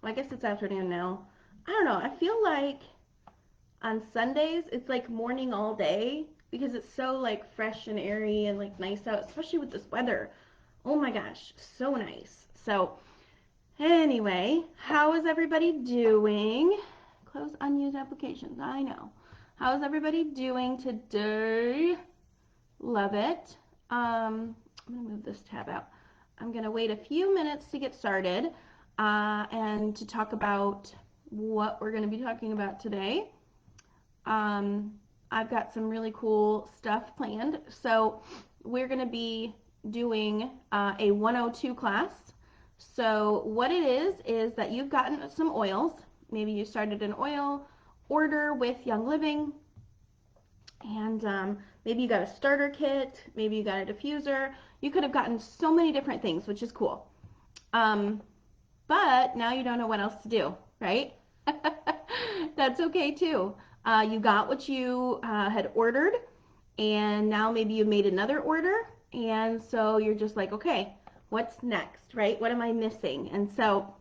I guess it's afternoon now. I don't know. I feel like on Sundays it's like morning all day because it's so like fresh and airy and like nice out, especially with this weather. Oh my gosh, so nice. So anyway, how is everybody doing? Close unused applications. I know. How is everybody doing today? Love it. I'm gonna move this tab out. I'm gonna wait a few minutes to get started and to talk about what we're gonna be talking about today. Um, I've got some really cool stuff planned. So we're gonna be doing a 102 class. So what it is that you've gotten some oils. Maybe you started an oil order with Young Living, and maybe you got a starter kit, maybe you got a diffuser. You could have gotten so many different things, which is cool. But now you don't know what else to do, right? That's okay too. You got what you had ordered, and now maybe you made another order, and so you're just like, okay, what's next, right? What am I missing? And so,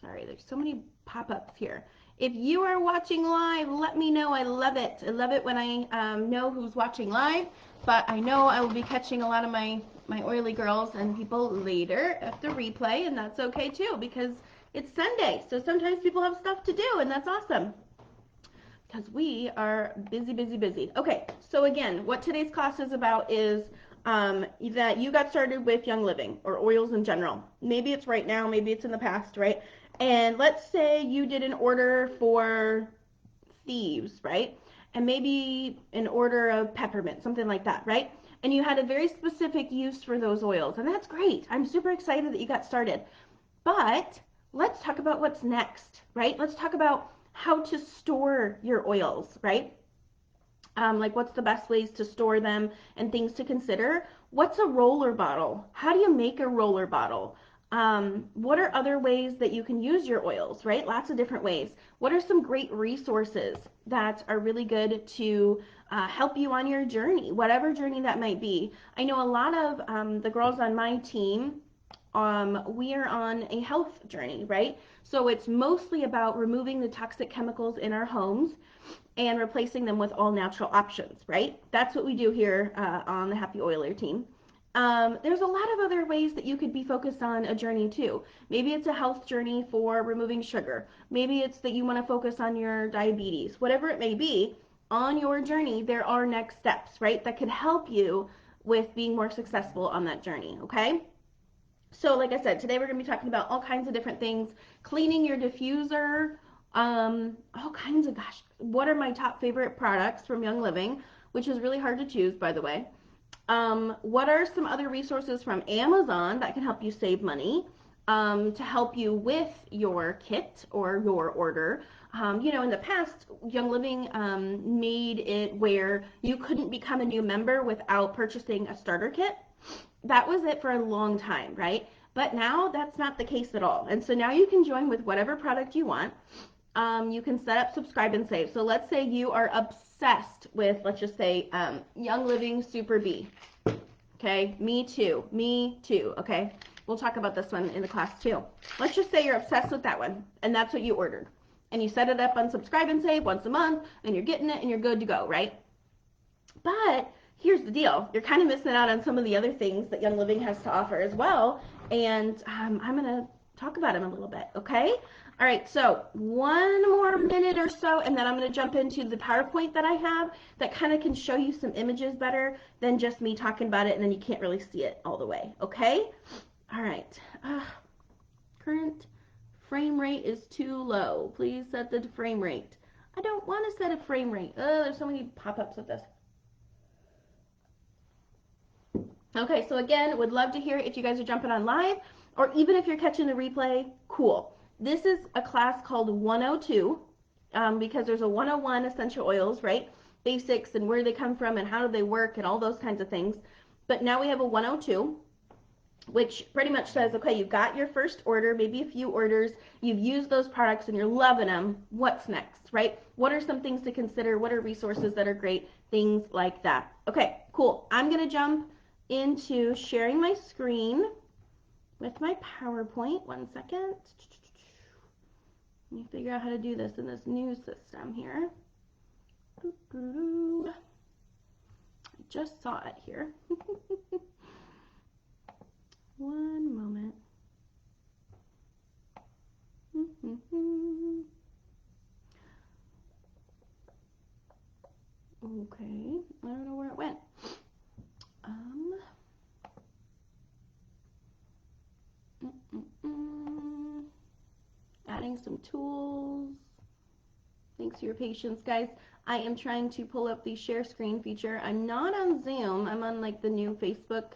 sorry, there's so many pop-ups here. If you are watching live, let me know. I love it. I love it when I know who's watching live, but I know I will be catching a lot of my oily girls and people later at the replay, and that's okay too because it's Sunday. So sometimes people have stuff to do, and that's awesome because we are busy, busy, busy. Okay, so again, what today's class is about is that you got started with Young Living or oils in general. Maybe it's right now, maybe it's in the past, right? And let's say you did an order for Thieves, right? And maybe an order of peppermint, something like that, right? And you had a very specific use for those oils, and that's great. I'm super excited that you got started. But let's talk about what's next, right? Let's talk about how to store your oils, right? Like what's the best ways to store them and things to consider. What's a roller bottle? How do you make a roller bottle? What are other ways that you can use your oils, right? Lots of different ways. What are some great resources that are really good to help you on your journey, whatever journey that might be? I know a lot of the girls on my team, we are on a health journey, right? So it's mostly about removing the toxic chemicals in our homes and replacing them with all natural options, right? That's what we do here on the Happy Oiler team. There's a lot of other ways that you could be focused on a journey too. Maybe it's a health journey for removing sugar. Maybe it's that you want to focus on your diabetes. Whatever it may be, on your journey, there are next steps, right? That could help you with being more successful on that journey, okay? So like I said, today we're going to be talking about all kinds of different things. Cleaning your diffuser, all kinds of, gosh, what are my top favorite products from Young Living, which is really hard to choose, by the way. What are some other resources from Amazon that can help you save money, to help you with your kit or your order? In the past, Young Living made it where you couldn't become a new member without purchasing a starter kit. That was it for a long time, right? But now that's not the case at all. And so now you can join with whatever product you want. You can set up subscribe and save. So let's say you are obsessed with, let's just say, Young Living Super B. Okay, me too, okay? We'll talk about this one in the class too. Let's just say you're obsessed with that one, and that's what you ordered. And you set it up on subscribe and save once a month, and you're getting it, and you're good to go, right? But here's the deal. You're kind of missing out on some of the other things that Young Living has to offer as well, and I'm going to talk about them a little bit, okay? All right, so one more minute or so, and then I'm going to jump into the PowerPoint that I have that kind of can show you some images better than just me talking about it, and then you can't really see it all the way, okay? All right. Current frame rate is too low. Please set the frame rate. I don't want to set a frame rate. There's so many pop-ups with this. Okay, so again, would love to hear if you guys are jumping on live, or even if you're catching the replay, cool. This is a class called 102, because there's a 101 essential oils, right? Basics and where they come from and how do they work and all those kinds of things. But now we have a 102, which pretty much says, okay, you've got your first order, maybe a few orders, you've used those products and you're loving them. What's next, right? What are some things to consider? What are resources that are great? Things like that. Okay, cool. I'm going to jump into sharing my screen with my PowerPoint. One second. Let me figure out how to do this in this new system here. I just saw it here. One moment. Okay, I don't know where it went. Adding some tools. Thanks for your patience, guys. I am trying to pull up the share screen feature. I'm not on Zoom. I'm on like the new Facebook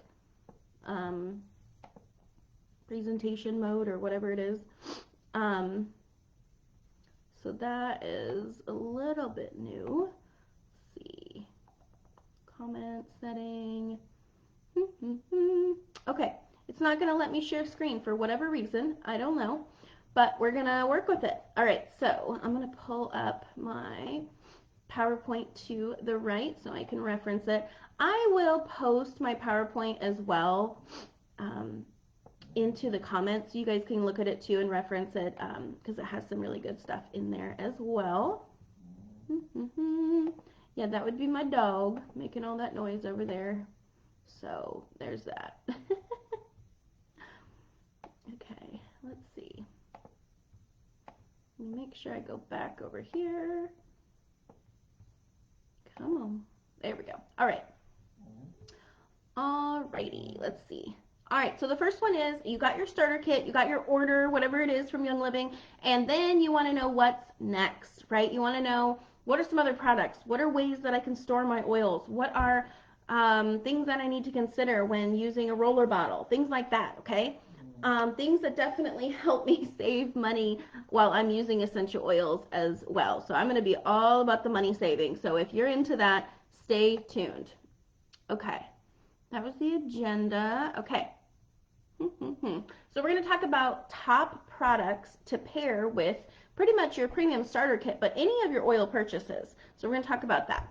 presentation mode or whatever it is. So that is a little bit new. Let's see. Comment setting. Okay, it's not going to let me share screen for whatever reason. I don't know, but we're going to work with it. All right, so I'm going to pull up my PowerPoint to the right so I can reference it. I will post my PowerPoint as well into the comments so you guys can look at it too and reference it because it has some really good stuff in there as well. Yeah, that would be my dog making all that noise over there. So there's that. Okay, let's see. Let me make sure I go back over here. Come on. There we go. All right. Alrighty, let's see. All right, so the first one is you got your starter kit, you got your order, whatever it is from Young Living, and then you want to know what's next, right? You want to know what are some other products? What are ways that I can store my oils? What are things that I need to consider when using a roller bottle? Things like that, okay? Things that definitely help me save money while I'm using essential oils as well. So I'm going to be all about the money saving. So if you're into that, stay tuned. Okay, that was the agenda. Okay. So we're going to talk about top products to pair with pretty much your premium starter kit, but any of your oil purchases. So we're going to talk about that.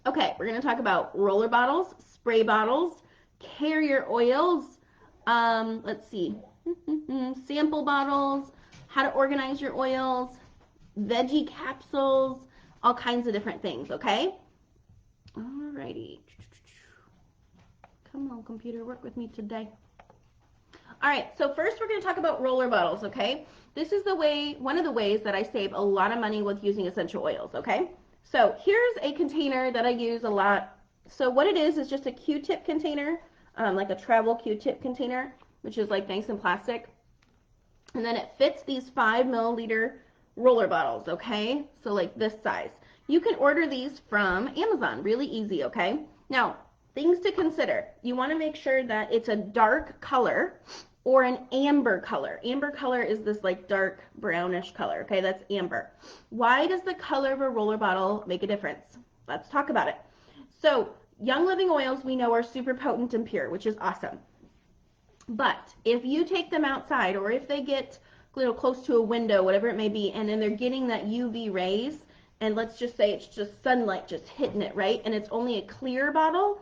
Okay, we're going to talk about roller bottles, spray bottles, carrier oils, let's see, sample bottles, how to organize your oils, veggie capsules, all kinds of different things, okay? Alrighty. Come on, computer, work with me today. All right, so first we're going to talk about roller bottles, okay? This is one of the ways that I save a lot of money with using essential oils, okay? So here's a container that I use a lot. So what it is just a Q-tip container, like a travel Q-tip container, which is like nice and plastic. And then it fits these 5 milliliter roller bottles, okay? So like this size. You can order these from Amazon, really easy, okay? Now, things to consider. You want to make sure that it's a dark color or an amber color. Amber color is this like dark brownish color, okay? That's amber. Why does the color of a roller bottle make a difference? Let's talk about it. So Young Living oils we know are super potent and pure, which is awesome. But if you take them outside or if they get a little close to a window, whatever it may be, and then they're getting that UV rays, and let's just say it's just sunlight just hitting it, right? And it's only a clear bottle,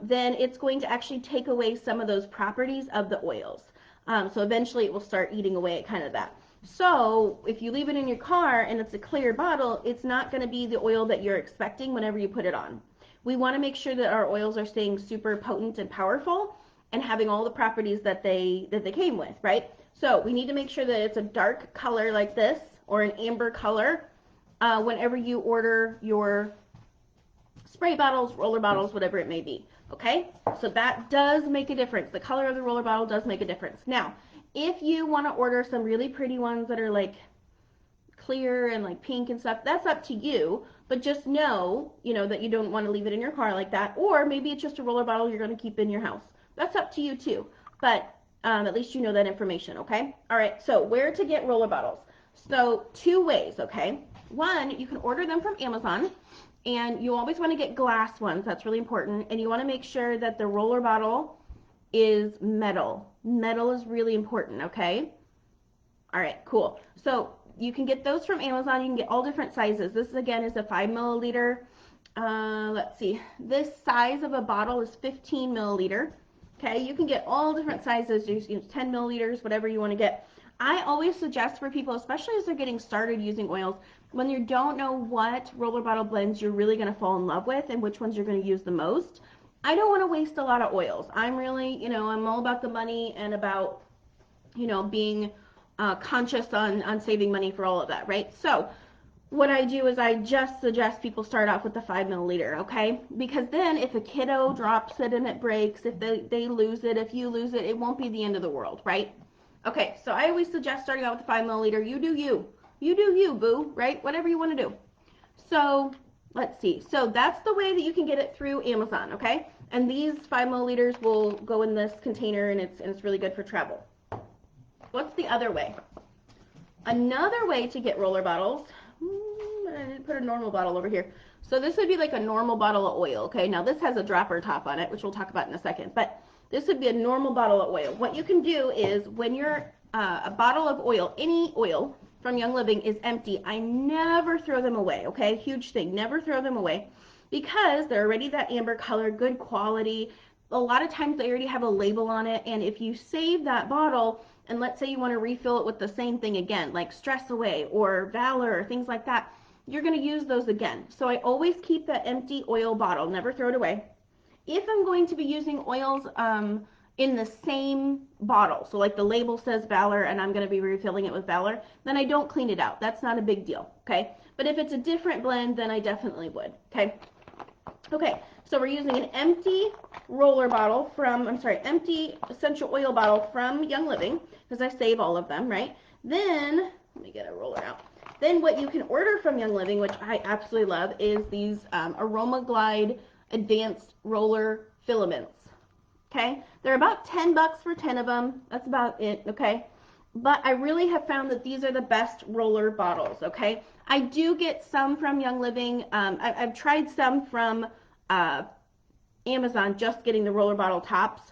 then it's going to actually take away some of those properties of the oils. So eventually it will start eating away at kind of that. So if you leave it in your car and it's a clear bottle, it's not going to be the oil that you're expecting whenever you put it on. We want to make sure that our oils are staying super potent and powerful and having all the properties that they came with, right? So we need to make sure that it's a dark color like this or an amber color whenever you order your spray bottles, roller bottles, whatever it may be, okay? So that does make a difference. The color of the roller bottle does make a difference. Now, if you want to order some really pretty ones that are like clear and like pink and stuff, that's up to you, but just know, that you don't want to leave it in your car like that, or maybe it's just a roller bottle you're going to keep in your house. That's up to you too, but at least you know that information, okay? All right, so where to get roller bottles? So 2 ways, okay? One, you can order them from Amazon. And you always want to get glass ones. That's really important. And you want to make sure that the roller bottle is metal. Metal is really important, okay? All right, cool. So you can get those from Amazon. You can get all different sizes. This, again, is a 5 milliliter. Let's see. This size of a bottle is 15 milliliter. Okay, you can get all different sizes. Use 10 milliliters, whatever you want to get. I always suggest for people, especially as they're getting started using oils, when you don't know what roller bottle blends you're really going to fall in love with and which ones you're going to use the most, I don't want to waste a lot of oils. I'm really, I'm all about the money and about, being conscious on saving money for all of that, right? So what I do is I just suggest people start off with the 5 milliliter, okay? Because then if a kiddo drops it and it breaks, if they lose it, if you lose it, it won't be the end of the world, right? Okay, so I always suggest starting out with the 5 milliliter. You do you. You do you, boo, right? Whatever you want to do. So let's see. So that's the way that you can get it through Amazon, okay? And these 5 milliliters will go in this container, and it's really good for travel. What's the other way? Another way to get roller bottles, I didn't put a normal bottle over here. So this would be like a normal bottle of oil, okay? Now this has a dropper top on it, which we'll talk about in a second, but this would be a normal bottle of oil. What you can do is when you're a bottle of oil, any oil from Young Living is empty, I never throw them away, okay? Huge thing, never throw them away because they're already that amber color, good quality. A lot of times they already have a label on it, and if you save that bottle, and let's say you want to refill it with the same thing again, like Stress Away or Valor or things like that, you're going to use those again. So I always keep that empty oil bottle, never throw it away. If I'm going to be using oils in the same bottle, so like the label says Valor and I'm going to be refilling it with Valor, then I don't clean it out. That's not a big deal, okay? But if it's a different blend, then I definitely would, okay? Okay, so we're using an empty roller bottle empty essential oil bottle from Young Living, because I save all of them, right? Then, let me get a roller out. Then what you can order from Young Living, which I absolutely love, is these Aroma Glide Advanced Roller Filaments, okay? They're about 10 bucks for 10 of them. That's about it, okay? But I really have found that these are the best roller bottles, okay? I do get some from Young Living. I've tried some from Amazon, just getting the roller bottle tops,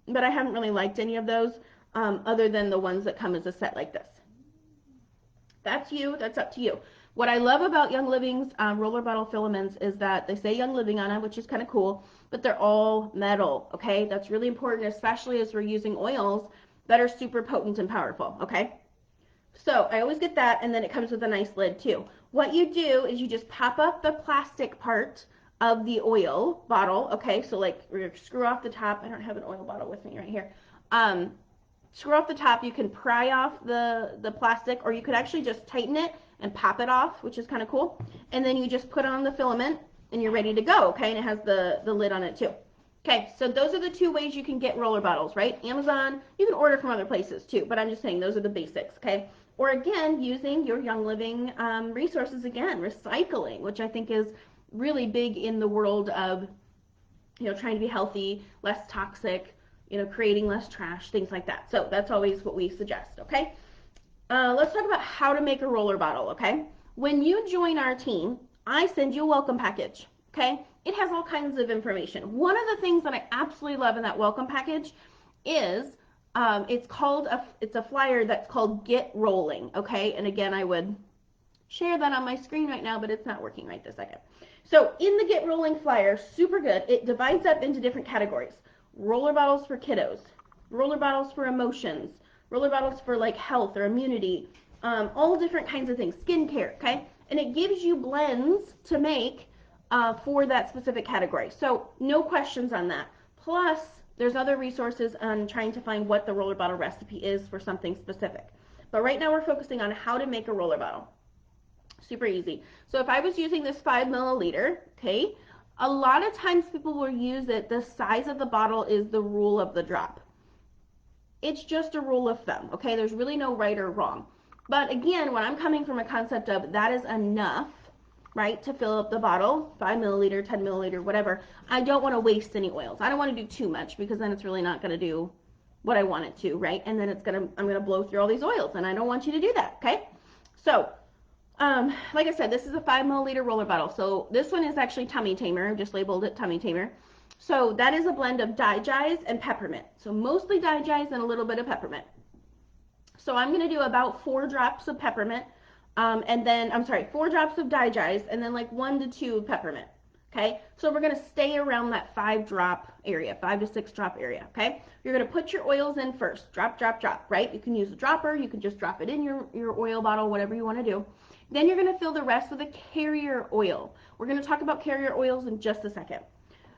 but I haven't really liked any of those other than the ones that come as a set like this. That's up to you. What I love about Young Living's roller bottle filaments is that they say Young Living on it, which is kind of cool, but they're all metal, okay? That's really important, especially as we're using oils that are super potent and powerful, okay? So I always get that, and then it comes with a nice lid too. What you do is you just pop up the plastic part of the oil bottle, okay? So like screw off the top. I don't have an oil bottle with me right here. Screw off the top. You can pry off the plastic, or you could actually just tighten it and pop it off, which is kind of cool. And then you just put on the filament, and you're ready to go, okay? And it has the lid on it too. Okay, so those are the two ways you can get roller bottles, right? Amazon, you can order from other places too, but I'm just saying those are the basics, okay? Or again, using your Young Living resources again, recycling, which I think is really big in the world of, trying to be healthy, less toxic, creating less trash, things like that. So that's always what we suggest, okay? Let's talk about how to make a roller bottle, okay? When you join our team, I send you a welcome package, okay? It has all kinds of information. One of the things that I absolutely love in that welcome package is it's a flyer that's called Get Rolling, okay? And again, I would share that on my screen right now, but it's not working right this second. So in the Get Rolling flyer, super good, it divides up into different categories. Roller bottles for kiddos, roller bottles for emotions, roller bottles for like health or immunity, all different kinds of things, skincare, okay? And it gives you blends to make for that specific category. So no questions on that. Plus, there's other resources on trying to find what the roller bottle recipe is for something specific. But right now we're focusing on how to make a roller bottle. Super easy. So if I was using this 5 milliliter, okay, a lot of times people will use it, the size of the bottle is the rule of the drop. It's just a rule of thumb, okay? There's really no right or wrong. But again, when I'm coming from a concept of that is enough, right, to fill up the bottle, 5 milliliter, 10 milliliter, whatever, I don't want to waste any oils. I don't want to do too much because then it's really not going to do what I want it to, right? And then I'm going to blow through all these oils, and I don't want you to do that, okay? So, like I said, this is a 5 milliliter roller bottle. So this one is actually Tummy Tamer. I've just labeled it Tummy Tamer. So that is a blend of digize and peppermint. So mostly digize and a little bit of peppermint. So I'm going to do about 4 drops of peppermint, 4 drops of digize, and then like 1 to 2 of peppermint. Okay, so we're going to stay around that 5 drop area, 5 to 6 drop area. Okay, you're going to put your oils in first. Drop, drop, drop, right? You can use a dropper. You can just drop it in your oil bottle, whatever you want to do. Then you're going to fill the rest with a carrier oil. We're going to talk about carrier oils in just a second.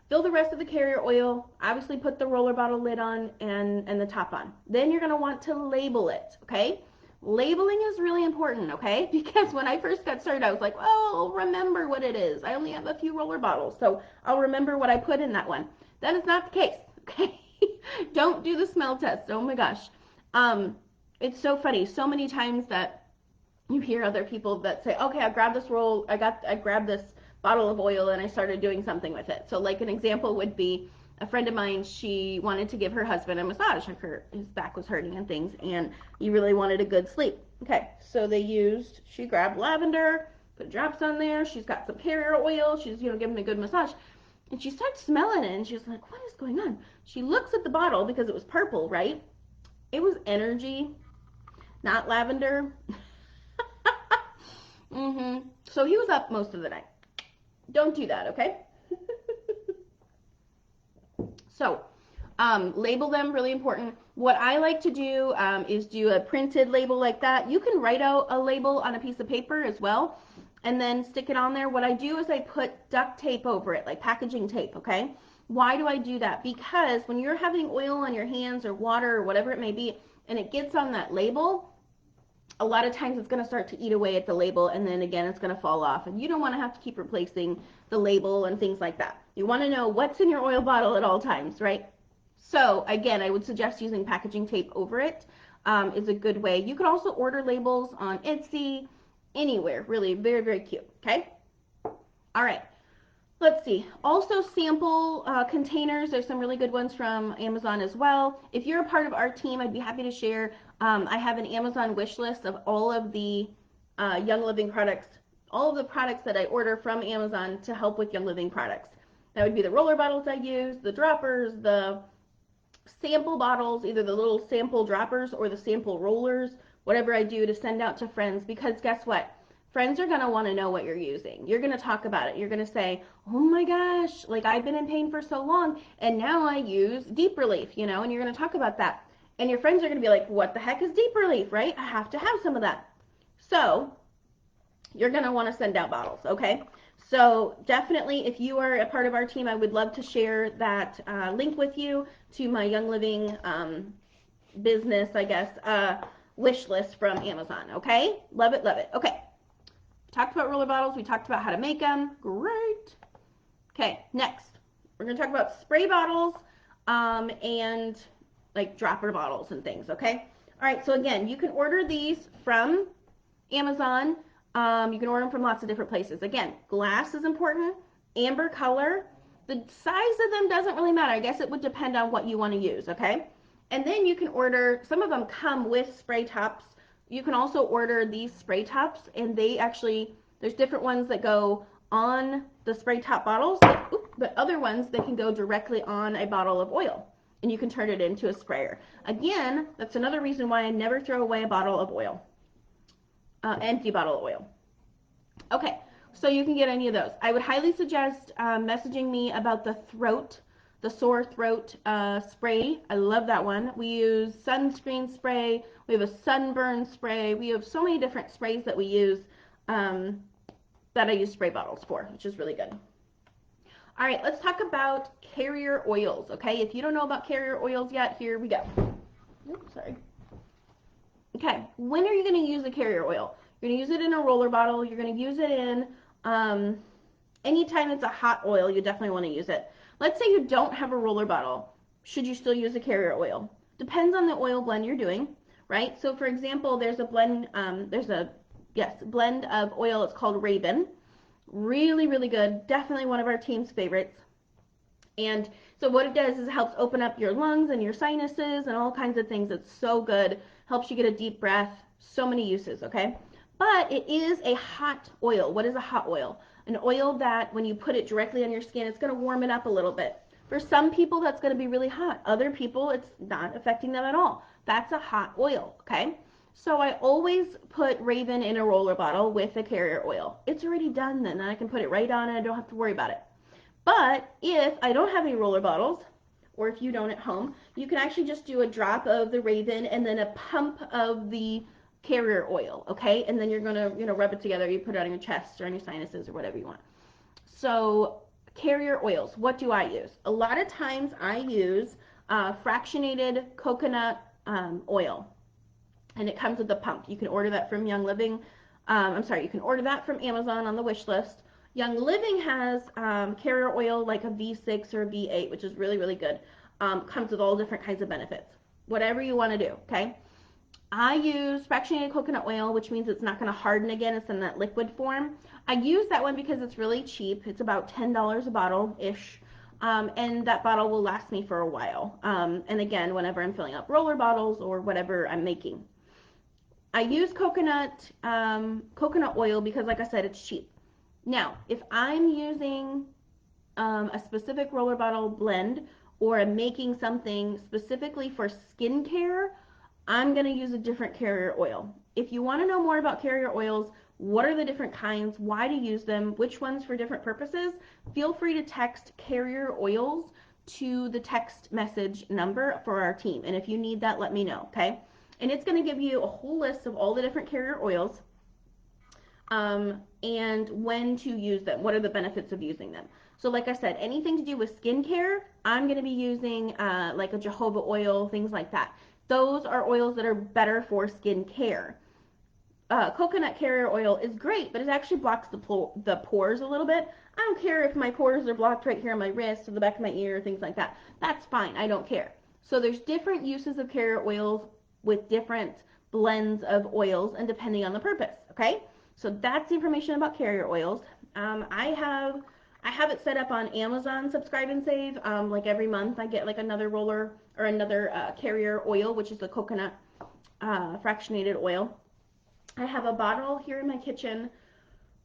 Fill the rest of the carrier oil. Obviously put the roller bottle lid on and the top on. Then you're going to want to label it, okay? Labeling is really important, okay? Because when I first got started, I was like, oh, I'll remember what it is. I only have a few roller bottles, so I'll remember what I put in that one. That is not the case, okay? Don't do the smell test. Oh my gosh. It's so funny. So many times that you hear other people that say, okay, I grabbed this bottle of oil and I started doing something with it. So like an example would be a friend of mine, she wanted to give her husband a massage. His back was hurting and things, and he really wanted a good sleep. Okay, so she grabbed lavender, put drops on there. She's got some carrier oil. She's, giving a good massage. And she starts smelling it, and she's like, what is going on? She looks at the bottle because it was purple, right? It was energy, not lavender. So he was up most of the night. Don't do that, okay? So, label them, really important. What I like to do is do a printed label like that. You can write out a label on a piece of paper as well, and then stick it on there. What I do is I put duct tape over it, like packaging tape, okay? Why do I do that? Because when you're having oil on your hands or water or whatever it may be, and it gets on that label, a lot of times it's going to start to eat away at the label, and then again it's going to fall off, and you don't want to have to keep replacing the label and things like that. You want to know what's in your oil bottle at all times, right? So again, I would suggest using packaging tape over it. Is a good way. You can also order labels on Etsy, anywhere, really. Very, very cute. Okay, all right, let's see. Also sample containers. There's some really good ones from Amazon as well. If you're a part of our team, I'd be happy to share. I have an Amazon wish list of all of the Young Living products, all of the products that I order from Amazon to help with Young Living products. That would be the roller bottles I use, the droppers, the sample bottles, either the little sample droppers or the sample rollers, whatever I do to send out to friends, because guess what? Friends are going to want to know what you're using. You're going to talk about it. You're going to say, oh my gosh, like I've been in pain for so long and now I use Deep Relief, and you're going to talk about that. And your friends are going to be like, what the heck is Deep Relief, right? I have to have some of that. So you're going to want to send out bottles, okay? So definitely, if you are a part of our team, I would love to share that link with you to my Young Living business, I guess, wish list from Amazon, okay? Love it, love it. Okay, we talked about roller bottles. We talked about how to make them. Great. Okay, next, we're going to talk about spray bottles and like dropper bottles and things, okay? All right, so again, you can order these from Amazon. You can order them from lots of different places. Again, glass is important, amber color. The size of them doesn't really matter. I guess it would depend on what you want to use, okay? And then you can order, some of them come with spray tops. You can also order these spray tops, and they actually, there's different ones that go on the spray top bottles, but other ones that can go directly on a bottle of oil, and you can turn it into a sprayer. Again, that's another reason why I never throw away a bottle of oil. Empty bottle of oil. Okay, so you can get any of those. I would highly suggest messaging me about the sore throat spray. I love that one. We use sunscreen spray. We have a sunburn spray. We have so many different sprays that we use that I use spray bottles for, which is really good. All right, let's talk about carrier oils, okay? If you don't know about carrier oils yet, here we go. Oops, sorry. Okay, when are you going to use a carrier oil? You're going to use it in a roller bottle. You're going to use it in, anytime it's a hot oil, you definitely want to use it. Let's say you don't have a roller bottle. Should you still use a carrier oil? Depends on the oil blend you're doing, right? So for example, there's a blend, blend of oil. It's called Raven. Really, really good. Definitely one of our team's favorites. And so what it does is it helps open up your lungs and your sinuses and all kinds of things. It's so good. Helps you get a deep breath. So many uses, okay? But it is a hot oil. What is a hot oil? An oil that when you put it directly on your skin, it's going to warm it up a little bit. For some people, that's going to be really hot. Other people, it's not affecting them at all. That's a hot oil, okay? So I always put Raven in a roller bottle with a carrier oil. It's already done then. I can put it right on and I don't have to worry about it. But if I don't have any roller bottles, or if you don't at home, you can actually just do a drop of the Raven and then a pump of the carrier oil, okay? And then you're gonna, rub it together. You put it on your chest or on your sinuses or whatever you want. So carrier oils, what do I use? A lot of times I use fractionated coconut oil, and it comes with a pump. You can order that from Young Living. I'm sorry, you can order that from Amazon on the wish list. Young Living has carrier oil like a V6 or a V8, which is really, really good. Comes with all different kinds of benefits. Whatever you want to do, okay? I use fractionated coconut oil, which means it's not going to harden again. It's in that liquid form. I use that one because it's really cheap. It's about $10 a bottle-ish. And that bottle will last me for a while. And again, whenever I'm filling up roller bottles or whatever I'm making. I use coconut oil because, like I said, it's cheap. Now, if I'm using a specific roller bottle blend or I'm making something specifically for skincare, I'm going to use a different carrier oil. If you want to know more about carrier oils, what are the different kinds, why to use them, which ones for different purposes, feel free to text carrier oils to the text message number for our team. And if you need that, let me know, okay? And it's going to give you a whole list of all the different carrier oils and when to use them. What are the benefits of using them? So like I said, anything to do with skincare, I'm going to be using like a jojoba oil, things like that. Those are oils that are better for skincare. Coconut carrier oil is great, but it actually blocks the pores a little bit. I don't care if my pores are blocked right here on my wrist or the back of my ear, things like that. That's fine. I don't care. So there's different uses of carrier oils with different blends of oils and depending on the purpose, okay? So that's the information about carrier oils. I have it set up on Amazon Subscribe and Save. Like every month I get like another roller or another carrier oil, which is the coconut fractionated oil. I have a bottle here in my kitchen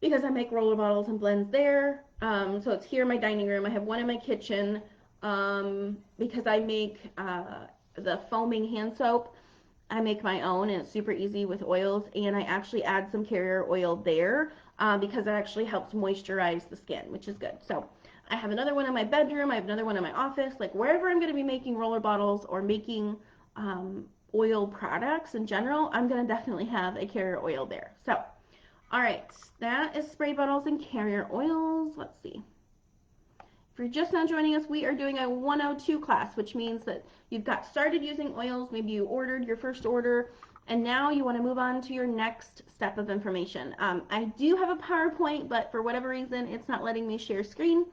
because I make roller bottles and blends there. So it's here in my dining room. I have one in my kitchen because I make the foaming hand soap. I make my own and it's super easy with oils, and I actually add some carrier oil there because it actually helps moisturize the skin, which is good. So I have another one in my bedroom. I have another one in my office. Like wherever I'm going to be making roller bottles or making oil products in general, I'm going to definitely have a carrier oil there. So, all right, that is spray bottles and carrier oils. Let's see. If you're just now joining us, we are doing a 102 class, which means that you've got started using oils, maybe you ordered your first order, and now you want to move on to your next step of information. I do have a PowerPoint, but for whatever reason, it's not letting me share screen.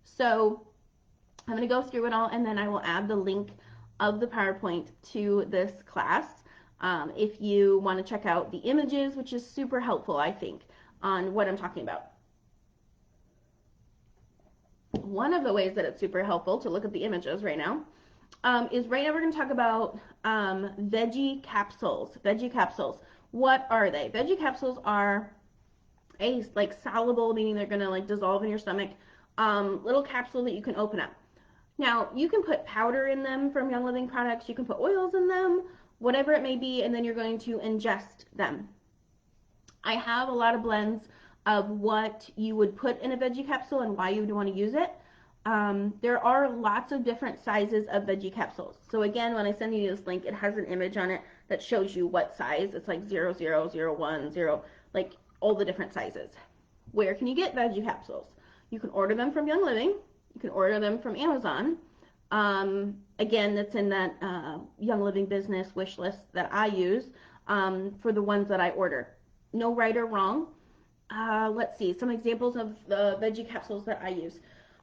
So I'm going to go through it all, and then I will add the link of the PowerPoint to this class if you want to check out the images, which is super helpful, I think, on what I'm talking about. One of the ways that it's super helpful to look at the images right now is right now we're going to talk about veggie capsules. Veggie capsules. What are they? Veggie capsules are a like soluble, meaning they're going to like dissolve in your stomach, little capsule that you can open up. Now, you can put powder in them from Young Living products. You can put oils in them, whatever it may be, and then you're going to ingest them. I have a lot of blends of what you would put in a veggie capsule and why you would want to use it. There are lots of different sizes of veggie capsules. So again, when I send you this link, it has an image on it that shows you what size. It's like 0, 0, 0, 1, 0, like all the different sizes. Where can you get veggie capsules? You can order them from Young Living. You can order them from Amazon. Again, that's in that Young Living business wish list that I use for the ones that I order. No right or wrong. Let's see, some examples of the veggie capsules that I use.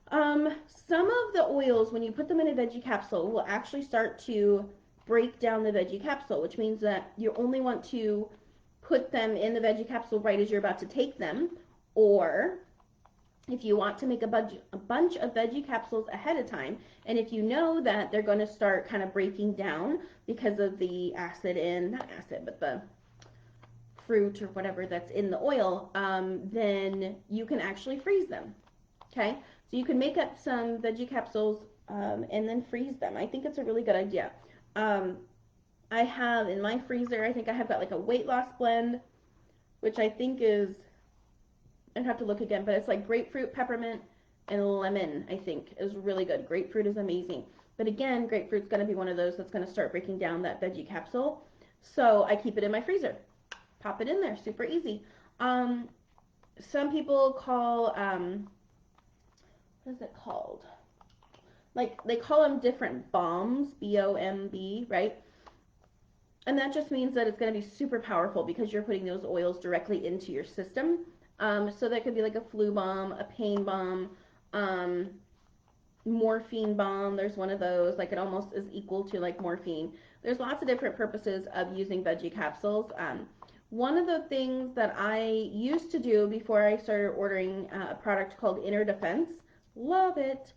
Some of the oils, when you put them in a veggie capsule, will actually start to break down the veggie capsule, which means that you only want to put them in the veggie capsule right as you're about to take them, or if you want to make a bunch of veggie capsules ahead of time, and if you know that they're going to start kind of breaking down because of the acid in, not acid, but the fruit or whatever that's in the oil, then you can actually freeze them, okay? So you can make up some veggie capsules and then freeze them. I think it's a really good idea. I have in my freezer, I think I have got like a weight loss blend, which I think is, I'd have to look again, but it's like grapefruit, peppermint, and lemon, I think, is really good. Grapefruit is amazing. But again, grapefruit's going to be one of those that's going to start breaking down that veggie capsule. So I keep it in my freezer. Pop it in there, super easy. Some people call, what is it called? Like, they call them different balms, B-O-M-B, right? And that just means that it's going to be super powerful because you're putting those oils directly into your system. So that could be like a flu balm, a pain balm, um, morphine balm. There's one of those, like it almost is equal to like morphine. There's lots of different purposes of using veggie capsules. One of the things that I used to do before I started ordering a product called Inner Defense, love it,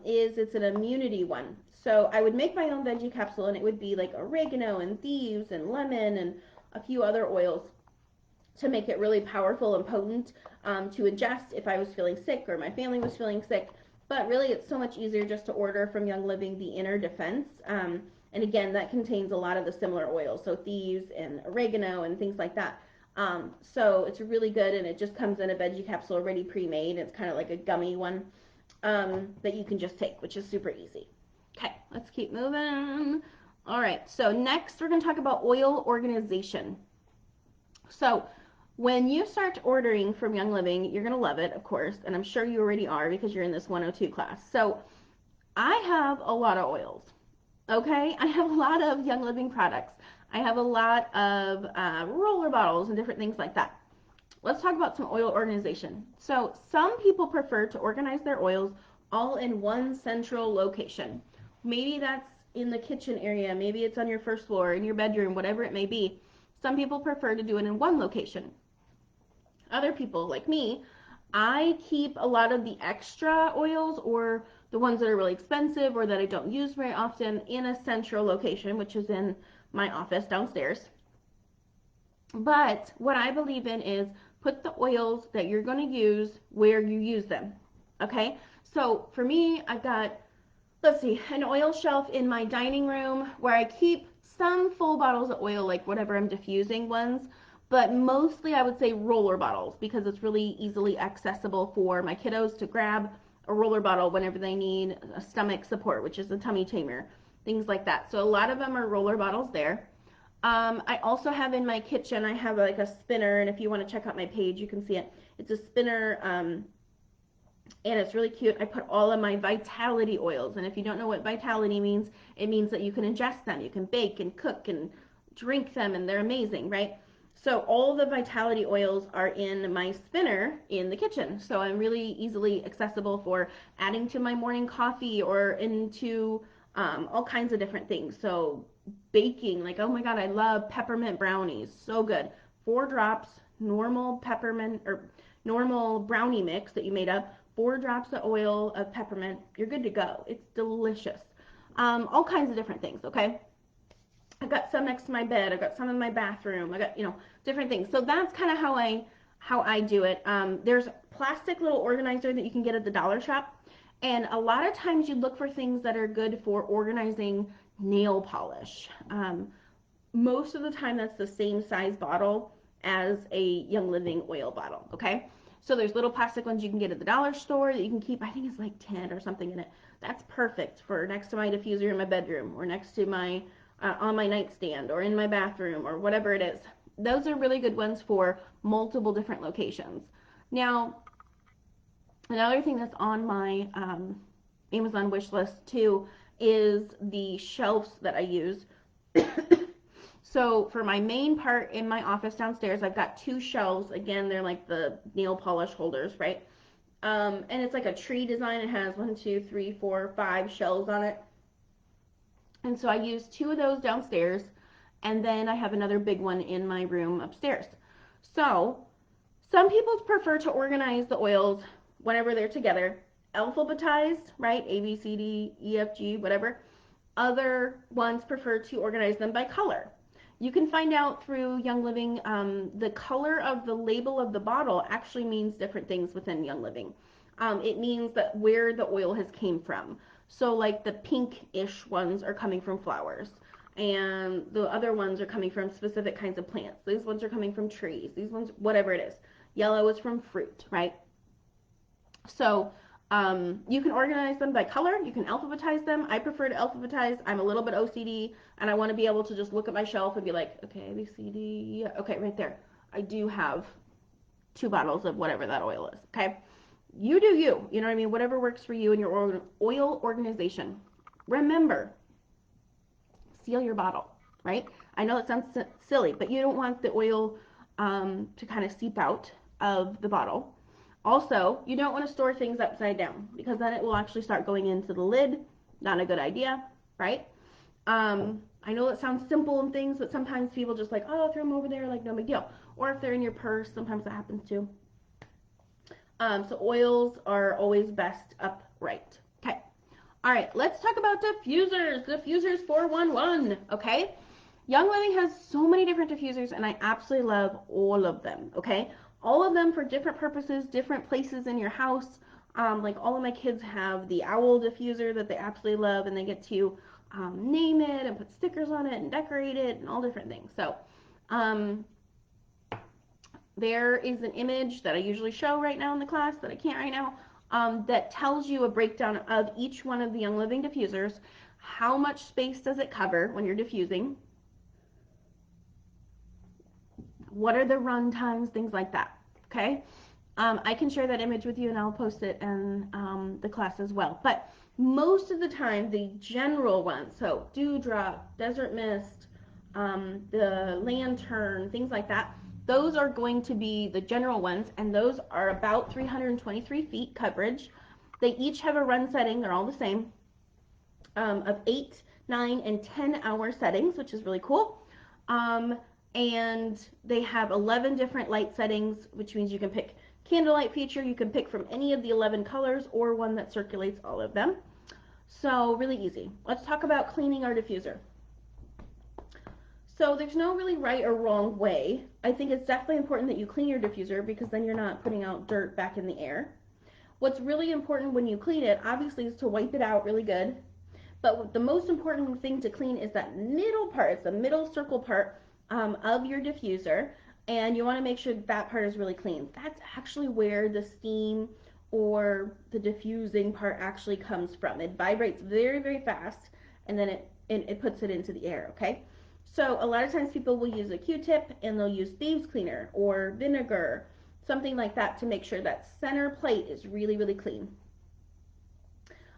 is it's an immunity one. So I would make my own veggie capsule and it would be like oregano and thieves and lemon and a few other oils to make it really powerful and potent, to adjust if I was feeling sick or my family was feeling sick. But really, it's so much easier just to order from Young Living the Inner Defense. And again, that contains a lot of the similar oils, so thieves and oregano and things like that. So it's really good, and it just comes in a veggie capsule already pre-made. It's kind of like a gummy one, that you can just take, which is super easy. Okay, let's keep moving. All right, so next we're going to talk about oil organization. So when you start ordering from Young Living, you're going to love it, of course, and I'm sure you already are because you're in this 102 class. So I have a lot of oils, okay? I have a lot of Young Living products. I have a lot of roller bottles and different things like that. Let's talk about some oil organization. So some people prefer to organize their oils all in one central location. Maybe that's in the kitchen area, maybe it's on your first floor, in your bedroom, whatever it may be. Some people prefer to do it in one location. Other people, like me, I keep a lot of the extra oils or the ones that are really expensive or that I don't use very often in a central location, which is in my office downstairs. But what I believe in is put the oils that you're going to use where you use them. Okay? So for me, I've got, let's see, an oil shelf in my dining room where I keep some full bottles of oil, like whatever I'm diffusing ones, but mostly I would say roller bottles because it's really easily accessible for my kiddos to grab a roller bottle whenever they need a stomach support, which is a tummy tamer, things like that. So a lot of them are roller bottles there. I also have in my kitchen, I have like a spinner, and if you want to check out my page, you can see it. It's a spinner, and it's really cute. I put all of my vitality oils, and if you don't know what vitality means, it means that you can ingest them, you can bake and cook and drink them, and they're amazing, right? So all the vitality oils are in my spinner in the kitchen, so I'm really easily accessible for adding to my morning coffee or into all kinds of different things. So baking, like, oh my god, I love peppermint brownies, so good. 4 drops normal peppermint or normal brownie mix that you made up, 4 drops of oil of peppermint, you're good to go. It's delicious. All kinds of different things, okay? I've got some next to my bed. I've got some in my bathroom. I got, different things. So that's kind of how I do it. There's plastic little organizer that you can get at the dollar shop. And a lot of times you look for things that are good for organizing nail polish. Most of the time that's the same size bottle as a Young Living oil bottle, okay? So there's little plastic ones you can get at the dollar store that you can keep, I think it's like 10 or something in it. That's perfect for next to my diffuser in my bedroom or next to my, on my nightstand or in my bathroom or whatever it is. Those are really good ones for multiple different locations. Now, another thing that's on my Amazon wish list too is the shelves that I use. So for my main part in my office downstairs, I've got 2 shelves. Again, they're like the nail polish holders, right? And it's like a tree design. It has 1, 2, 3, 4, 5 shelves on it. And so I use 2 of those downstairs, and then I have another big one in my room upstairs. So some people prefer to organize the oils whenever they're together, alphabetized, right? A, B, C, D, E, F, G, whatever. Other ones prefer to organize them by color. You can find out through Young Living, the color of the label of the bottle actually means different things within Young Living. It means that where the oil has came from. So like the pink-ish ones are coming from flowers, and the other ones are coming from specific kinds of plants. These ones are coming from trees. These ones, whatever it is. Yellow is from fruit, right? So You can organize them by color. You can alphabetize them. I prefer to alphabetize. I'm a little bit OCD, and I want to be able to just look at my shelf and be like, okay, A, B, C, D, yeah. Okay, right there. I do have 2 bottles of whatever that oil is, okay? You do you. You know what I mean? Whatever works for you and your oil organization. Remember, seal your bottle, right? I know it sounds silly, but you don't want the oil to kind of seep out of the bottle. Also, you don't want to store things upside down because then it will actually start going into the lid. Not a good idea, right? I know it sounds simple and things, but sometimes people just like, oh, throw them over there, like no big deal. Or if they're in your purse, sometimes that happens too. So oils are always best upright. Okay. All right, let's talk about diffusers. Diffusers 411, okay? Young Living has so many different diffusers, and I absolutely love all of them, okay? All of them for different purposes, different places in your house. Like all of my kids have the owl diffuser that they absolutely love, and they get to name it and put stickers on it and decorate it and all different things. So there is an image that I usually show right now in the class that I can't right now that tells you a breakdown of each one of the Young Living diffusers. How much space does it cover when you're diffusing? What are the run times? Things like that. Okay. I can share that image with you and I'll post it in the class as well. But most of the time, the general ones, so dewdrop, desert mist, the lantern, things like that, those are going to be the general ones, and those are about 323 feet coverage. They each have a run setting, they're all the same, of 8, 9, and 10-hour settings, which is really cool. And they have 11 different light settings, which means you can pick candlelight feature, you can pick from any of the 11 colors or one that circulates all of them. So really easy. Let's talk about cleaning our diffuser. So there's no really right or wrong way. I think it's definitely important that you clean your diffuser because then you're not putting out dirt back in the air. What's really important when you clean it, obviously, is to wipe it out really good. But the most important thing to clean is that middle part. It's the middle circle part of your diffuser, and you want to make sure that part is really clean. That's actually where the steam or the diffusing part actually comes from. It vibrates very, very fast, and then it puts it into the air, okay? So a lot of times people will use a Q-tip, and they'll use Thieves Cleaner or vinegar, something like that, to make sure that center plate is really, really clean.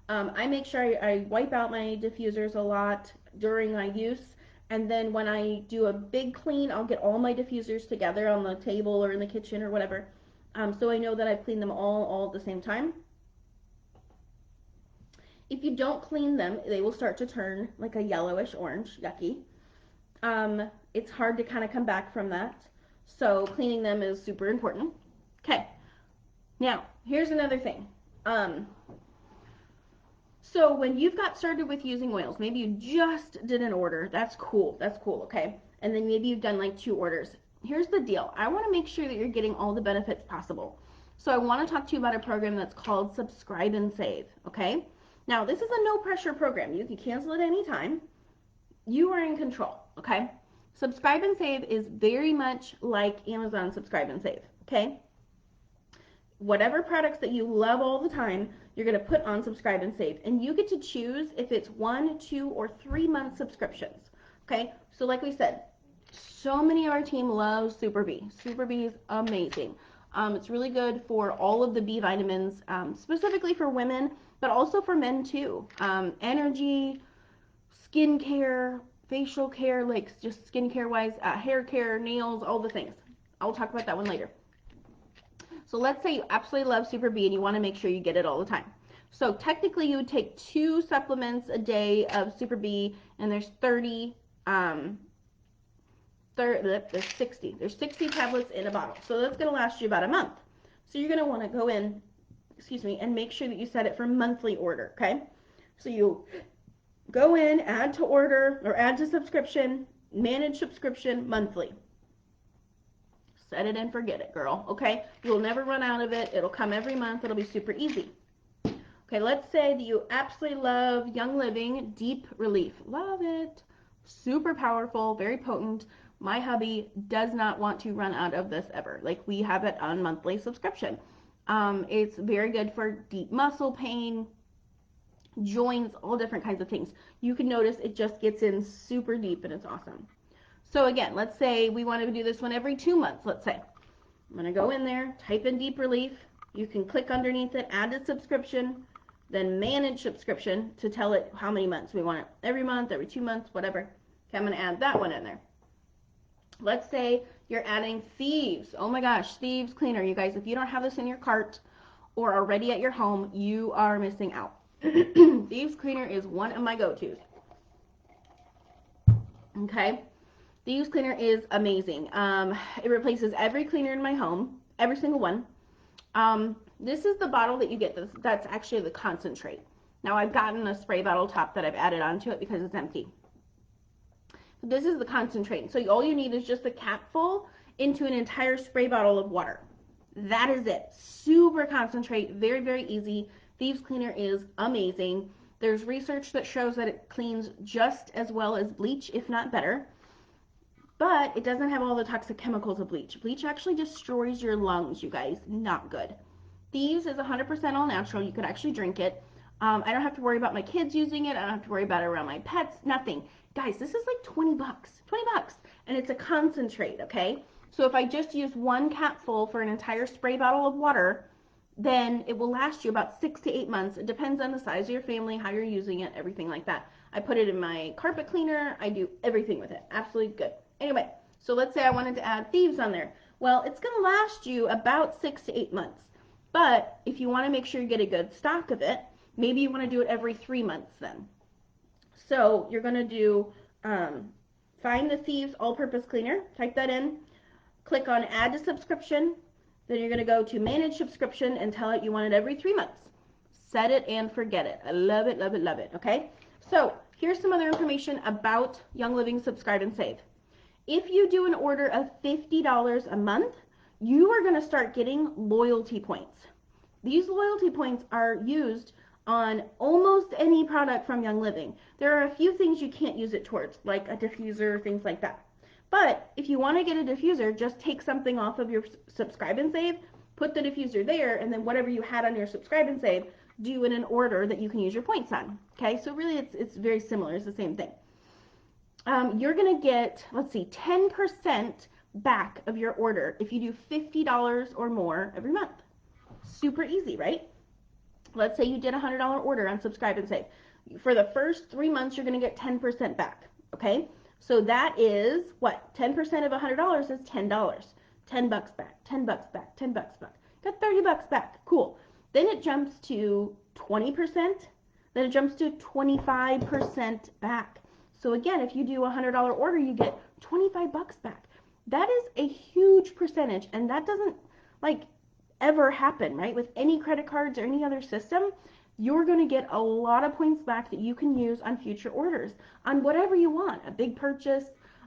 I make sure I wipe out my diffusers a lot during my use, and then when I do a big clean, I'll get all my diffusers together on the table or in the kitchen or whatever, so I know that I've cleaned them all at the same time. If you don't clean them, they will start to turn like a yellowish orange, yucky. It's hard to kind of come back from that, so cleaning them is super important. Okay, now here's another thing. So when you've got started with using oils, maybe you just did an order, that's cool, okay? And then maybe you've done like 2 orders. Here's the deal. I want to make sure that you're getting all the benefits possible. So I want to talk to you about a program that's called Subscribe and Save, okay? Now, this is a no pressure program. You can cancel at any time. You are in control, okay? Subscribe and Save is very much like Amazon Subscribe and Save, okay? Whatever products that you love all the time, you're going to put on Subscribe and Save. And you get to choose if it's 1, 2, or 3 month subscriptions. Okay, so like we said, so many of our team loves Super B. Super B is amazing. It's really good for all of the B vitamins, specifically for women, but also for men too. Energy, skin care, facial care, like just skin care wise, hair care, nails, all the things. I'll talk about that one later. So let's say you absolutely love Super B and you want to make sure you get it all the time. So technically you would take 2 supplements a day of Super B, and there's 30, there's 60. There's 60 tablets in a bottle. So that's going to last you about a month. So you're going to want to go in, and make sure that you set it for monthly order, okay? So you go in, add to order, or add to subscription, manage subscription monthly. Set it and forget it, girl, okay? You'll never run out of it. It'll come every month. It'll be super easy. Okay, let's say that you absolutely love Young Living Deep Relief. Love it. Super powerful, very potent. My hubby does not want to run out of this ever. Like, we have it on monthly subscription. It's very good for deep muscle pain, joints, all different kinds of things. You can notice it just gets in super deep and it's awesome. So again, let's say we want to do this one every 2 months, let's say. I'm going to go in there, type in Deep Relief. You can click underneath it, add a subscription, then manage subscription to tell it how many months we want it. Every month, every 2 months, whatever. Okay, I'm going to add that one in there. Let's say you're adding Thieves. Oh my gosh, Thieves Cleaner. You guys, if you don't have this in your cart or already at your home, you are missing out. Thieves Cleaner is one of my go-tos. Okay, Thieves Cleaner is amazing. It replaces every cleaner in my home, every single one. This is the bottle that you get. That's actually the concentrate. Now I've gotten a spray bottle top that I've added onto it because it's empty. This is the concentrate. So all you need is just a capful into an entire spray bottle of water. That is it. Super concentrate, very, very easy. Thieves Cleaner is amazing. There's research that shows that it cleans just as well as bleach, if not better. But it doesn't have all the toxic chemicals of bleach. Bleach actually destroys your lungs, you guys. Not good. Thieves is 100% all natural. You could actually drink it. I don't have to worry about my kids using it. I don't have to worry about it around my pets. Nothing. Guys, this is like 20 bucks. 20 bucks. And it's a concentrate, okay? So if I just use one capful for an entire spray bottle of water, then it will last you about 6 to 8 months. It depends on the size of your family, how you're using it, everything like that. I put it in my carpet cleaner. I do everything with it. Absolutely good. Anyway, so let's say I wanted to add Thieves on there. Well, it's going to last you about 6 to 8 months. But if you want to make sure you get a good stock of it, maybe you want to do it every 3 months then. So you're going to do, find the Thieves All-Purpose Cleaner, type that in, click on Add to Subscription, then you're going to go to Manage Subscription and tell it you want it every 3 months. Set it and forget it. I love it, love it, love it, okay? So here's some other information about Young Living Subscribe and Save. If you do an order of $50 a month, you are going to start getting loyalty points. These loyalty points are used on almost any product from Young Living. There are a few things you can't use it towards, like a diffuser, things like that. But if you want to get a diffuser, just take something off of your subscribe and save, put the diffuser there, and then whatever you had on your subscribe and save, do in an order that you can use your points on. Okay, so really it's very similar. It's the same thing. You're going to get, let's see, 10% back of your order if you do $50 or more every month. Super easy, right? Let's say you did a $100 order on subscribe and save. For the first 3 months, you're going to get 10% back, okay? So that is what? 10% of $100 is $10. 10 bucks back, 10 bucks back, 10 bucks back. Got 30 bucks back. Cool. Then it jumps to 20%. Then it jumps to 25% back. So again, if you do a $100 order, you get 25 bucks back. That is a huge percentage, and that doesn't like ever happen, right? With any credit cards or any other system, you're going to get a lot of points back that you can use on future orders on whatever you want. A big purchase,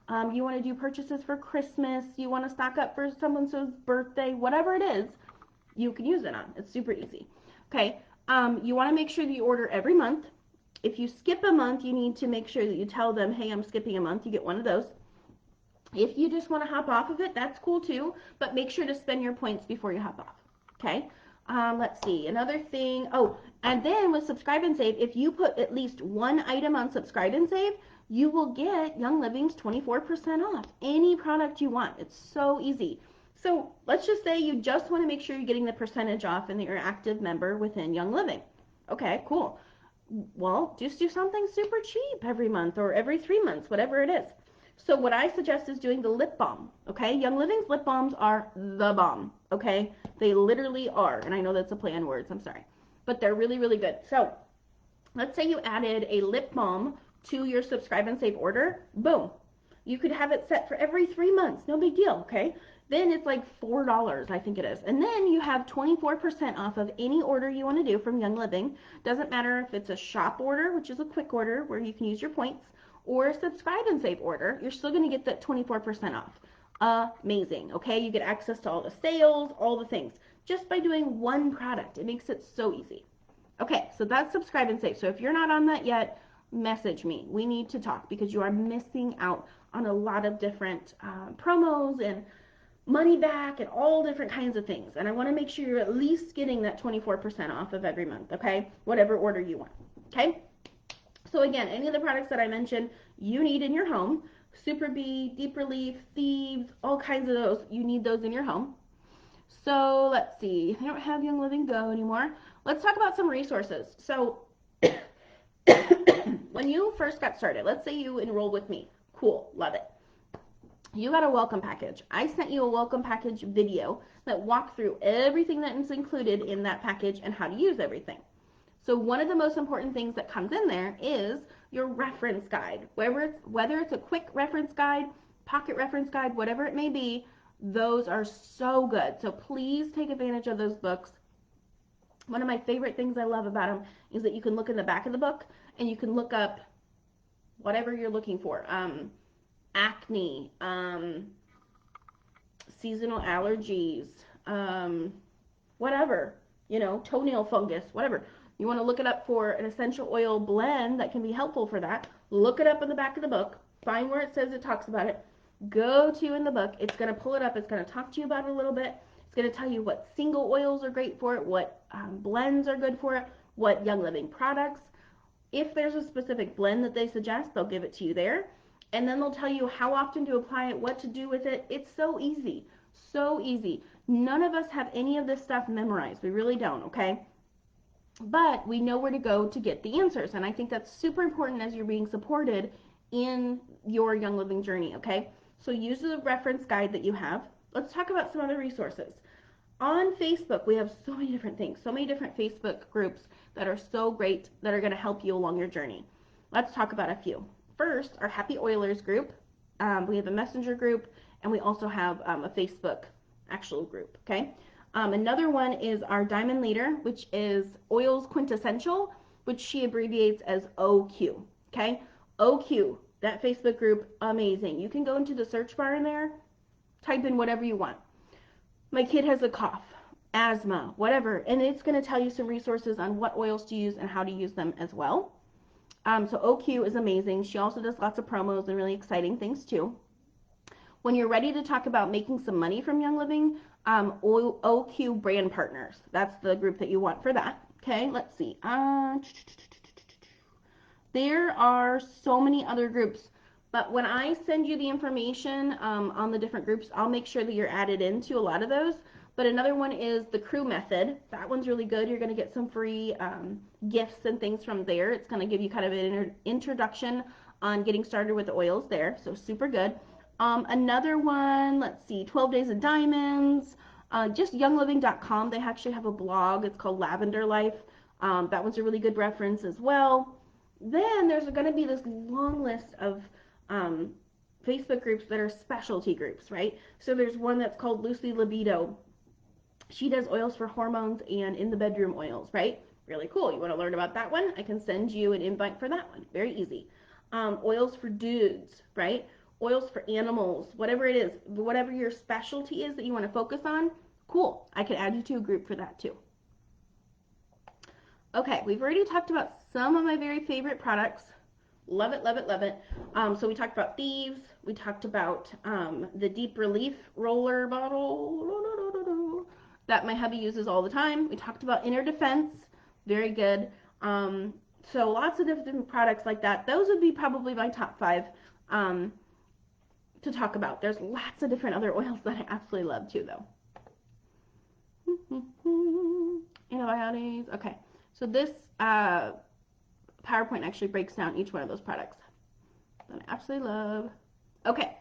you want to do purchases for Christmas, you want to stock up for someone's birthday, whatever it is, you can use it on. It's super easy. Okay, you want to make sure that you order every month. If you skip a month, you need to make sure that you tell them, hey, I'm skipping a month. You get one of those. If you just want to hop off of it, that's cool too, but make sure to spend your points before you hop off. Okay, let's see, another thing, oh, and then with subscribe and save, if you put at least one item on subscribe and save, you will get Young Living's 24% off any product you want. It's so easy. So let's just say you just want to make sure you're getting the percentage off and that you're an active member within Young Living. Okay, cool. Well, just do something super cheap every month or every 3 months, whatever it is. So what I suggest is doing the lip balm, okay? Young Living's lip balms are the bomb, okay? They literally are, and I know that's a play on words, I'm sorry. But they're really, really good. So let's say you added a lip balm to your subscribe and save order, boom. You could have it set for every 3 months, no big deal, okay? Then it's like $4, I think it is. And then you have 24% off of any order you want to do from Young Living. Doesn't matter if it's a shop order, which is a quick order where you can use your points, or a subscribe and save order, you're still going to get that 24% off. Amazing, okay? You get access to all the sales, all the things, just by doing one product. It makes it so easy. Okay, so that's subscribe and save. So if you're not on that yet, message me. We need to talk because you are missing out on a lot of different promos and money back and all different kinds of things. And I want to make sure you're at least getting that 24% off of every month, okay? Whatever order you want, okay? So again, any of the products that I mentioned you need in your home, Super Bee, Deep Relief, Thieves, all kinds of those, you need those in your home. So let's see, I don't have Young Living Go anymore. Let's talk about some resources. So when you first got started, let's say you enrolled with me, cool, love it. You got a welcome package. I sent you a welcome package video that walked through everything that is included in that package and how to use everything. So one of the most important things that comes in there is your reference guide. Whether it's a quick reference guide, pocket reference guide, whatever it may be, those are so good. So please take advantage of those books. One of my favorite things I love about them is that you can look in the back of the book and you can look up whatever you're looking for. Acne, seasonal allergies, whatever, toenail fungus, whatever. You want to look it up for an essential oil blend that can be helpful for that. Look it up in the back of the book. Find where it says it talks about it. Go to in the book. It's going to pull it up. It's going to talk to you about it a little bit. It's going to tell you what single oils are great for it, what blends are good for it, what Young Living products. If there's a specific blend that they suggest, they'll give it to you there. And then they'll tell you how often to apply it, what to do with it. It's so easy. So easy. None of us have any of this stuff memorized. We really don't, okay? But we know where to go to get the answers. And I think that's super important as you're being supported in your Young Living journey, okay? So use the reference guide that you have. Let's talk about some other resources. On Facebook, we have so many different things, so many different Facebook groups that are so great that are going to help you along your journey. Let's talk about a few. First, our Happy Oilers group. We have a messenger group, and we also have a Facebook actual group, okay? Another one is our Diamond Leader, which is Oils Quintessential, which she abbreviates as OQ, okay? OQ, that Facebook group, amazing. You can go into the search bar in there, type in whatever you want. My kid has a cough, asthma, whatever, and it's going to tell you some resources on what oils to use and how to use them as well. So OQ is amazing. She also does lots of promos and really exciting things too. When you're ready to talk about making some money from Young Living, OQ Brand Partners. That's the group that you want for that. Okay, let's see. There are so many other groups, but when I send you the information on the different groups, I'll make sure that you're added into a lot of those. But another one is the Crew Method. That one's really good. You're going to get some free gifts and things from there. It's going to give you kind of an introduction on getting started with the oils there. So super good. Another one, let's see, 12 Days of Diamonds. Just youngliving.com. They actually have a blog. It's called Lavender Life. That one's a really good reference as well. Then there's going to be this long list of Facebook groups that are specialty groups, right? So there's one that's called Lucy Libido. She does oils for hormones and in the bedroom oils, right? Really cool. You want to learn about that one? I can send you an invite for that one. Very easy. Oils for dudes, right? Oils for animals, whatever it is, whatever your specialty is that you want to focus on, cool. I can add you to a group for that too. Okay, we've already talked about some of my very favorite products. Love it, love it, love it. So we talked about Thieves. We talked about the Deep Relief roller bottle that my hubby uses all the time. We talked about Inner Defense. Very good. So lots of different products like that. Those would be probably my top 5 to talk about. There's lots of different other oils that I absolutely love too, though. Antibiotics. Okay. So this PowerPoint actually breaks down each one of those products that I absolutely love. Okay.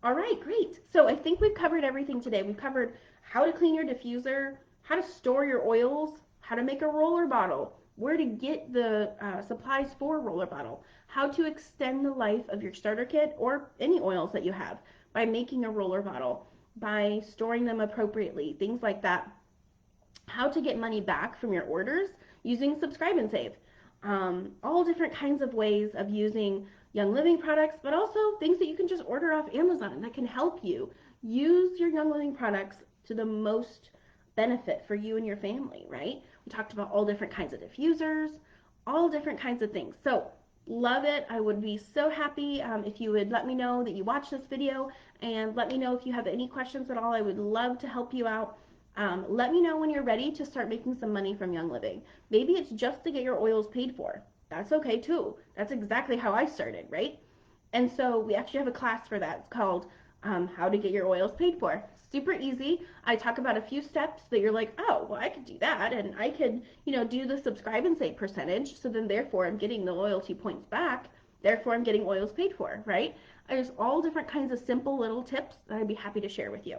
All right, great. So I think we've covered everything today. We've covered how to clean your diffuser, how to store your oils, how to make a roller bottle, where to get the supplies for a roller bottle, how to extend the life of your starter kit or any oils that you have by making a roller bottle, by storing them appropriately, things like that. How to get money back from your orders using Subscribe and Save. All different kinds of ways of using Young Living products, but also things that you can just order off Amazon that can help you use your Young Living products to the most benefit for you and your family, right? We talked about all different kinds of diffusers, all different kinds of things. So Love it. I would be so happy if you would let me know that you watched this video, and let me know if you have any questions at all. I would love to help you out. Let me know when you're ready to start making some money from Young Living. Maybe it's just to get your oils paid for. That's okay too. That's exactly how I started, right? And so we actually have a class for that. It's called How to Get Your Oils Paid For. Super easy. I talk about a few steps that you're like, oh, well, I could do that, and I could, do the subscribe and save percentage. So then, therefore, I'm getting the loyalty points back. Therefore, I'm getting oils paid for, right? There's all different kinds of simple little tips that I'd be happy to share with you.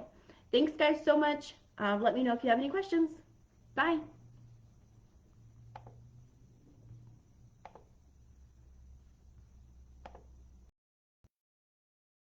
Thanks, guys, so much. Let me know if you have any questions. Bye.